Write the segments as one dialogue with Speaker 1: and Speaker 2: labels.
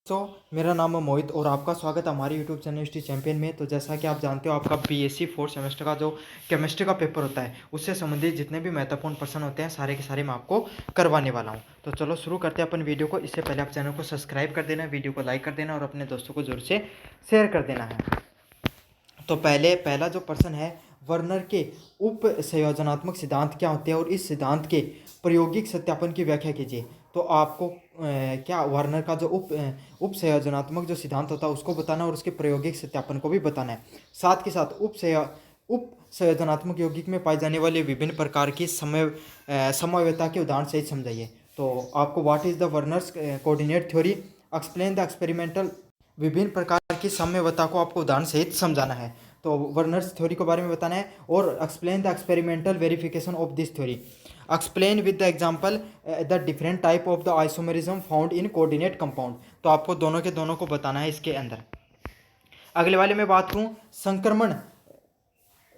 Speaker 1: मेरा नाम है मोहित और आपका स्वागत है हमारे यूट्यूब चैनल हिस्ट्री चैंपियन में। तो जैसा कि आप जानते हो, आपका बीएससी फोर्थ सेमेस्टर का जो केमिस्ट्री का पेपर होता है उससे संबंधित जितने भी महत्वपूर्ण प्रश्न होते हैं सारे के सारे मैं आपको करवाने वाला हूं। तो चलो शुरू करते हैं अपन वीडियो को। इससे पहले आप चैनल को सब्सक्राइब कर देना, वीडियो को लाइक कर देना और अपने दोस्तों को जरूर से शेयर कर देना है। तो पहला जो प्रश्न है, वर्नर के उप संयोजनात्मक सिद्धांत क्या होते हैं और इस सिद्धांत के प्रायोगिक सत्यापन की व्याख्या कीजिए। तो आपको क्या वर्नर का जो उप संयोजनात्मक जो सिद्धांत होता है उसको बताना और उसके प्रायोगिक सत्यापन को भी बताना है। साथ के साथ उप संयोजनात्मक यौगिक में पाई जाने वाले विभिन्न प्रकार की समवायता के उदाहरण सहित समझाइए। तो आपको what is the Werner's coordinate theory, explain the experimental, विभिन्न प्रकार की समवायता को आपको उदाहरण सहित समझाना है। तो वर्नर्स थ्योरी के बारे में बताना है और explain the experimental verification of this theory, explain with the example the different type of the isomerism found in coordinate compound. तो आपको दोनों के दोनों को बताना है इसके अंदर। अगले वाले में बात करूं,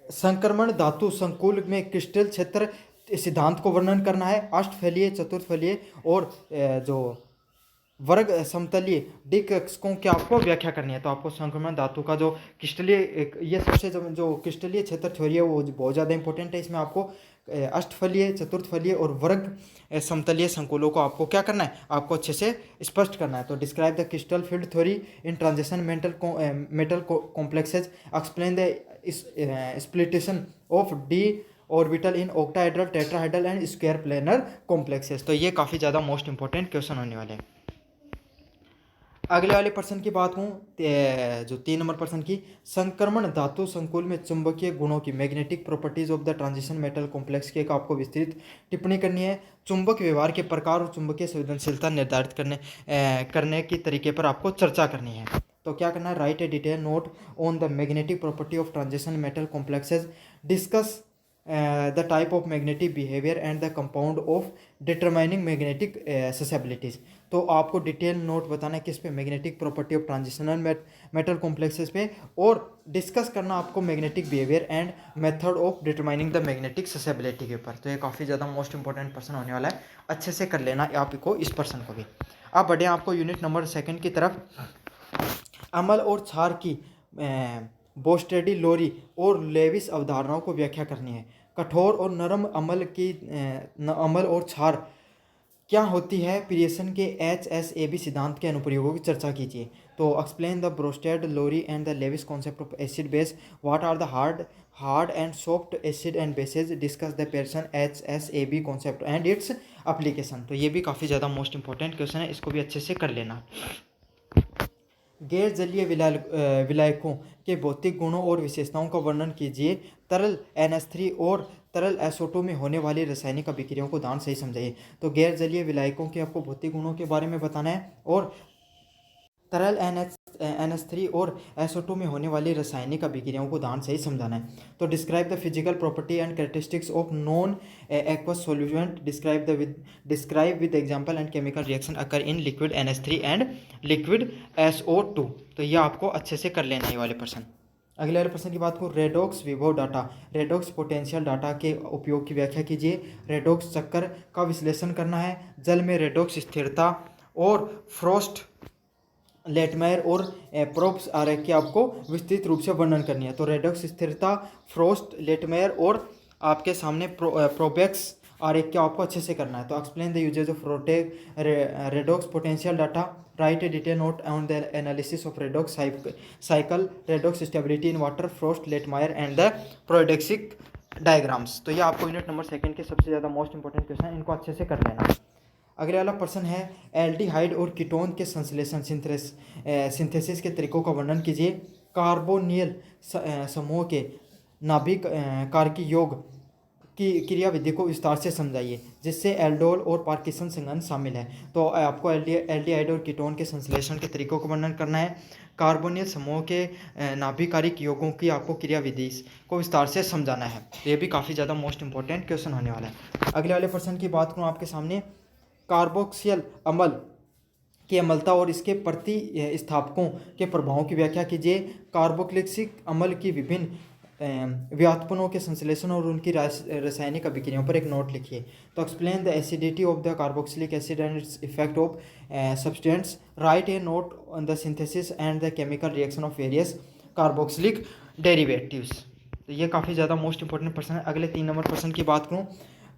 Speaker 1: संक्रमण धातु संकुल में क्रिस्टल क्षेत्र सिद्धांत को वर्णन करना है। अष्टफलीय, चतुर्थफलीय और जो वर्ग समतलीय डिकक्षकों की आपको व्याख्या करनी है। तो आपको संक्रमण धातु का जो क्रिस्टलीय, ये सबसे जो क्रिस्टलीय क्षेत्र थ्योरी है वो बहुत ज़्यादा इंपॉर्टेंट है। इसमें आपको अष्टफलीय, चतुर्थफलीय और वर्ग समतलीय संकुलों को आपको क्या करना है, आपको अच्छे से स्पष्ट करना है। तो describe the crystal field theory in transition metal complexes, explain the splitation of d orbital in octahedral, tetrahedral and square planar complexes. तो ये काफ़ी ज़्यादा मोस्ट इंपॉर्टेंट क्वेश्चन होने वाले हैं। अगले वाले प्रश्न की बात हूँ, जो 3 नंबर प्रश्न की, संक्रमण धातु संकुल में चुंबकीय गुणों की, magnetic properties of the transition metal complex की एक आपको विस्तृत टिप्पणी करनी है। चुंबक व्यवहार के प्रकार और चुंबकीय संवेदनशीलता निर्धारित करने के तरीके पर आपको चर्चा करनी है। तो क्या करना है, right a detail note on the magnetic property of transition metal complexes, discuss the type of magnetic behavior and the compound of determining magnetic susceptibilities। तो आपको डिटेल नोट बताना है किस पे, magnetic property of transitional metal complexes पे, और discuss करना आपको magnetic behaviour and method of determining the magnetic susceptibility के ऊपर। तो ये काफ़ी ज़्यादा मोस्ट इंपॉर्टेंट प्रश्न होने वाला है, अच्छे से कर लेना आपको इस प्रश्न को भी। अब बढ़े आपको यूनिट नंबर 2 की तरफ। अमल और क्षार की बोस्टेडी, लोरी और लेविस अवधारणाओं को व्याख्या करनी है। कठोर और नरम अमल और क्षार क्या होती है, पीरियसन के HSAB सिद्धांत के अनुप्रयोगों की चर्चा कीजिए। तो explain the Bronsted, Lowry and the Lewis concept of acid base, what are the hard and soft acid and bases, discuss the Pearson HSAB concept and its application. तो ये भी काफ़ी ज़्यादा मोस्ट इंपॉर्टेंट क्वेश्चन है, इसको भी अच्छे से कर लेना। गैर जलीय विलायकों के भौतिक गुणों और विशेषताओं का वर्णन कीजिए। तरल NH3 और तरल SO2 में होने वाली रासायनिक अभिक्रियाओं को उदाहरण सही समझाइए। तो गैर जलीय विलायकों के आपको भौतिक गुणों के बारे में बताना है और तरल NH3 और SO2 में होने वाली रासायनिक अभिक्रियाओं को उदाहरण सही समझाना है। तो describe the physical property and characteristics of non aqueous solvent, describe with example and chemical reaction occur in liquid NH3 and liquid SO2। तो ये आपको अच्छे से कर लेना है वाले प्रश्न। अगले वाले प्रश्न की बात करूँ, रेडॉक्स विभव डाटा, रेडॉक्स पोटेंशियल डाटा के उपयोग की व्याख्या कीजिए। रेडॉक्स चक्कर का विश्लेषण करना है। जल में रेडॉक्स स्थिरता और फ्रॉस्ट, लेटमायर और प्रोब्स आरेख की आपको विस्तृत रूप से वर्णन करनी है। तो रेडॉक्स स्थिरता, फ्रोस्ट, लेटमायर और आपके सामने प्रोबेक्स आरेख की आपको अच्छे से करना है। तो explain the usages of redox potential data, write a detail note on the analysis of redox cycle, redox stability in water, Frost, Latimer and the प्रोडेक्सिक डायग्राम्स। तो ये आपको यूनिट नंबर 2 के सबसे ज़्यादा मोस्ट इंपॉर्टेंट क्वेश्चन है, इनको अच्छे से कर लेना। अगले वाला प्रश्न है, एल्डिहाइड और कीटोन के संश्लेषण सिंथेसिस के तरीकों का वर्णन कीजिए। कार्बोनिल समूह के नाभिक कारकी योग की क्रियाविधि को विस्तार से समझाइए जिससे एल्डोल और पार्किंसन संघनन शामिल है। तो आपको एल्डिहाइड और कीटोन के संश्लेषण के तरीकों का वर्णन करना है। कार्बोनिल समूह के नाभिकारिक योगों की आपको क्रियाविधि को विस्तार से समझाना है। तो ये भी काफ़ी ज़्यादा मोस्ट इंपॉर्टेंट क्वेश्चन होने वाला है। अगले वाले प्रश्न की बात करूँ आपके सामने, कार्बोक्सिल अम्ल की अम्लता और इसके प्रति स्थापकों के प्रभावों की व्याख्या कीजिए। कार्बोक्सिलिक अम्ल की विभिन्न व्युत्पन्नों के संश्लेषण और उनकी रासायनिक अभिक्रियाओं पर एक नोट लिखिए। तो explain the acidity of the carboxylic acid and its effect of substance, right A note on the synthesis and the chemical reaction of various carboxylic derivatives. तो ये काफ़ी ज़्यादा मोस्ट इंपॉर्टेंट प्रश्न है। अगले 3 नंबर प्रश्न की बात करूँ,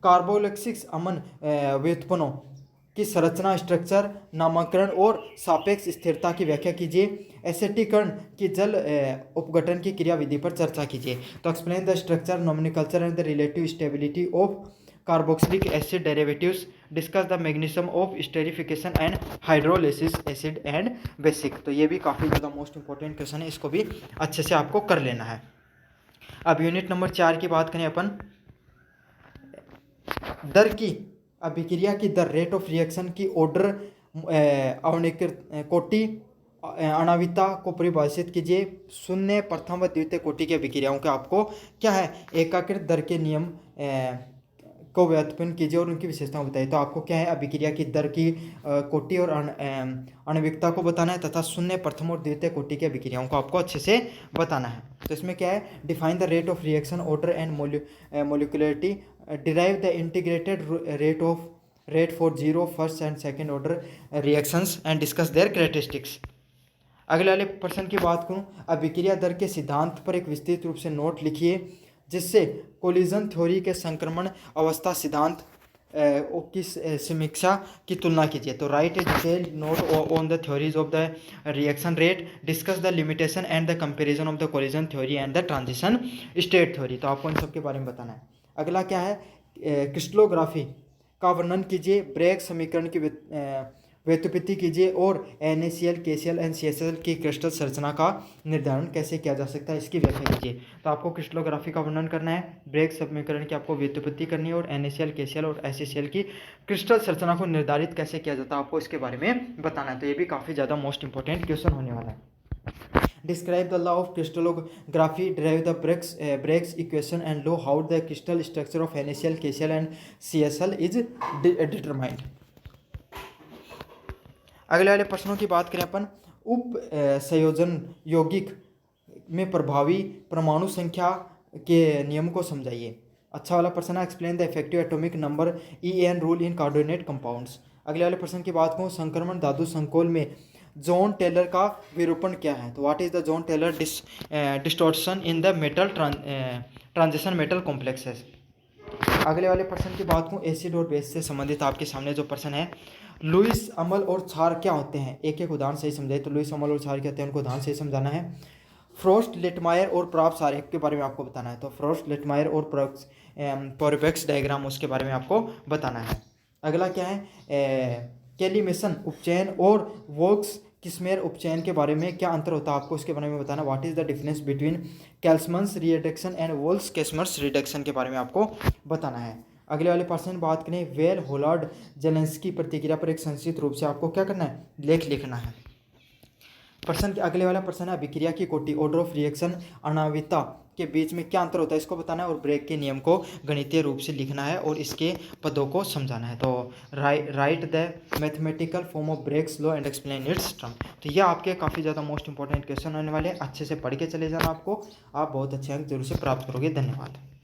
Speaker 1: कार्बोक्सिलिक अमन व्युत्पन्नों की संरचना, स्ट्रक्चर, नामकरण और सापेक्ष स्थिरता की व्याख्या कीजिए। एसिडीकरण की जल उपघटन की क्रियाविधि पर चर्चा कीजिए। तो explain the structure, nomenclature and the relative stability of carboxylic acid derivatives, discuss the magnesium of esterification and hydrolysis acid and basic. तो ये भी काफ़ी ज़्यादा मोस्ट इंपॉर्टेंट क्वेश्चन है, इसको भी अच्छे से आपको कर लेना है। अब यूनिट नंबर 4 की बात करें अपन, दर की अभिक्रिया की दर, रेट ऑफ रिएक्शन की ऑर्डर, कोटि आणविकता को परिभाषित कीजिए। शून्य, प्रथम व द्वितीय कोटि की अभिक्रियाओं के आपको क्या है, एकीकृत दर के नियम को व्युत्पन्न कीजिए और उनकी विशेषताएं बताइए। तो आपको क्या है, अभिक्रिया की दर की कोटि और आणविकता को बताना है तथा शून्य, प्रथम और द्वितीय कोटि की अभिक्रियाओं को आपको अच्छे से बताना है। तो इसमें क्या है, define the rate of reaction, order and molecularity, derive the integrated rate for zero, first and second order reactions and discuss their characteristics। अगले वाले प्रश्न की बात करूं, अभिक्रिया दर के सिद्धांत पर एक विस्तृत रूप से नोट लिखिए जिससे कोलिजन थ्योरी के संक्रमण अवस्था सिद्धांत की समीक्षा की तुलना कीजिए। तो right a detail note on the theories of the reaction rate, discuss the limitation and the comparison of the collision theory and the transition state theory. तो आपको इन सब के बारे में बताना है। अगला क्या है, क्रिस्टलोग्राफी का वर्णन कीजिए, ब्रेग समीकरण की व्युत्पत्ति कीजिए और NaCl, KCl एंड CSL की क्रिस्टल संरचना का निर्धारण कैसे किया जा सकता है, इसकी व्याख्या कीजिए। तो आपको क्रिस्टलोग्राफी का वर्णन करना है, ब्रेग समीकरण की आपको व्युत्पत्ति करनी है और NaCl, KCl और HCl की क्रिस्टल संरचना को निर्धारित कैसे किया जाता है आपको इसके बारे में बताना है। तो ये भी काफ़ी ज़्यादा मोस्ट इंपॉर्टेंट क्वेश्चन होने वाला है। Describe the law of crystallography, derive the Bragg's equation and know how the crystal structure of NaCl, KCl and CSL is determined। अगले वाले प्रश्नों की बात करें अपन, उप संयोजन यौगिक में प्रभावी परमाणु संख्या के नियम को समझाइए। अच्छा वाला प्रश्न है, explain the effective atomic number EN rule in carbonate compounds. अगले वाले प्रश्न की बात करूँ, संक्रमण धातु संकोल में जॉन टेलर का विरूपण क्या है। तो what is the Jahn Teller distortion in the metal transition metal complexes. अगले वाले प्रश्न की बात करूँ, एसिड और बेस से संबंधित आपके सामने जो प्रश्न है, लुईस, अम्ल और क्षार क्या होते हैं, एक एक उदाहरण सही समझाइए। तो लुईस, अम्ल और क्षार क्या होते हैं, उनको उदाहरण सही समझाना है। फ्रोस्ट, लिटमायर और प्रॉप्स आरेख के बारे में आपको बताना है। तो फ्रोस्ट, लिटमायर और प्रोवेक्स डायग्राम उसके बारे में आपको बताना है। अगला क्या है, कैलिमेशन उपचयन और वोक्स किस्मेर उपचयन के बारे में क्या अंतर होता है आपको इसके बारे में बताना। What is the difference between Clemmensen reduction and Wolff Kishner reduction के बारे में आपको बताना है। अगले वाले प्रश्न बात करें, वेल होलार्ड जेलेंस्की प्रतिक्रिया पर एक संक्षिप्त रूप से आपको क्या करना है, लेख लिखना है। प्रश्न के अगले वाला प्रश्न है, अभिक्रिया की कोटि, ऑर्डर ऑफ रिएक्शन, आणविकता के बीच में क्या अंतर होता है इसको बताना है और ब्रेग के नियम को गणितीय रूप से लिखना है और इसके पदों को समझाना है। तो right the mathematical form of Bragg's law and explain it's term. तो ये आपके काफ़ी ज़्यादा मोस्ट इंपॉर्टेंट क्वेश्चन होने वाले हैं, अच्छे से पढ़ के चले जाना आपको, आप बहुत अच्छे अंक जरूर से प्राप्त करोगे। धन्यवाद।